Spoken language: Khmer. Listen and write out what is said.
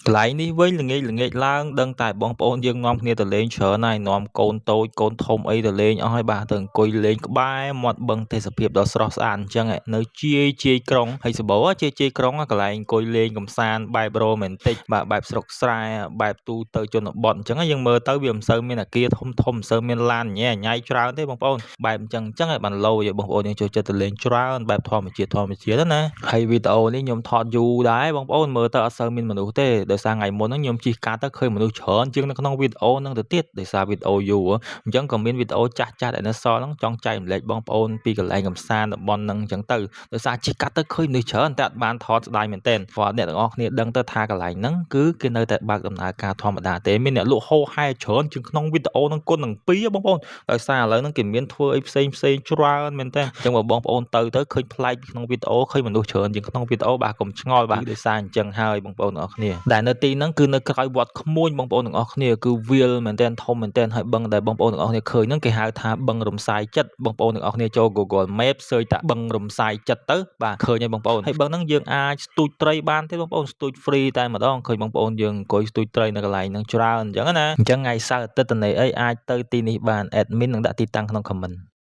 កន្លែងនេះវិញល្ងាចឡើងដឹងតែបងប្អូនយើងនាំគ្នាទៅលេងច្រើនហើយនាំកូនតូចកូនធំអីទៅលេងអស់ហើយបាទទៅអង្គុយលេងក្បែរមាត់បឹងទេសភាពដ៏ស្រស់ស្អាតអញ្ចឹងនៅជាយក្រុងហើយសម្បូរជាយក្រុងកន្លែងអង្គុយលេងកម្សាន្តបែបរ៉ូមែនទិកបាទបែបស្រុកស្រែបែបទូទៅជនបទអញ្ចឹងយើងមើលទៅវាមិនសូវមានអគារធំមិនសូវមានឡានញ៉ែញ៉ៃច្រើនទេបងប្អូនបែបអញ្ចឹងហើយបានឡូយបងប្អូនយើងចូលចិត្តទៅលេងច្រើនបែបធម្មជាតិណាហើយវីដេអូនេះខ្ញុំថតយូរដែរបងប្អូនមើលទៅអត់សូវមានមនុស្សទេដោយសារថ្ងៃមុនហ្នឹងខ្ញុំជិះកាត់ទៅឃើញមនុស្សច្រើនជាងនៅក្នុងវីដេអូហ្នឹងទៅទៀតដោយសារវីដេអូយូរអញ្ចឹងក៏មានវីដេអូចាស់ដែលនៅសល់ហ្នឹងចង់ចែកម្លែកបងប្អូនពីកន្លែងកំសាន្តតំបន់ហ្នឹងអញ្ចឹងទៅដោយសារជិះកាត់ទៅឃើញមនុស្សច្រើនតែអត់បានថតស្ដាយមែនទែនព្រោះអ្នកទាំងអស់គ្នាដឹងទៅថាកន្លែងហ្នឹងគឺគេនៅតែបើកដំណើរការធម្មតាទេមានអ្នកលក់ហូរហែច្រើនជាងក្នុងវីដេអូហ្នឹងគុណនឹង2បងប្អូនដោយសារឥឡូវហ្នឹងគេមានធ្វើអីផ្សេងច្រើនមែនទែនអញ្ចឹងបើបងប្អូនទៅឃើញប្លែកពីក្នុងវីដេអូឃើញមនុស្សច្រើនជាងក្នុងវីដេអូបាទកុំឆ្ងល់បាទដោយសារអញ្ចឹងហើយបងប្អូនទាំងអស់គ្នាដែលនៅទីហ្នឹងគឺនៅក្រោយវត្តក្មួយបងប្អូនទាំងអស់គ្នាគឺវាលមែនទែនធំមែនទែនហើយបឹងដែលបងប្អូនទាំងអស់គ្នាឃើញហ្នឹងគេហៅថាបឹងរំសាយចិត្តបងប្អូនទាំងអស់គ្នាចូល Google Maps សើចតាបឹងរំសាយចិត្តទៅបាទឃើញហើយបងប្អូនហើយបឹងហ្នឹងយើងអាចស្ទូចត្រីបានទេបងប្អូនស្ទូច free តែម្ដងឃើញបងប្អូនយើងអង្គុយស្ទូចត្រីនៅកន្លែងហ្នឹងច្រើនអញ្ចឹងណាអញ្ចឹងថ្ងៃសៅរ៍អាទិត្យតនេអីអាចទៅទីនេះបាន admin នឹងដាក់ទីតាំងក្នុង comment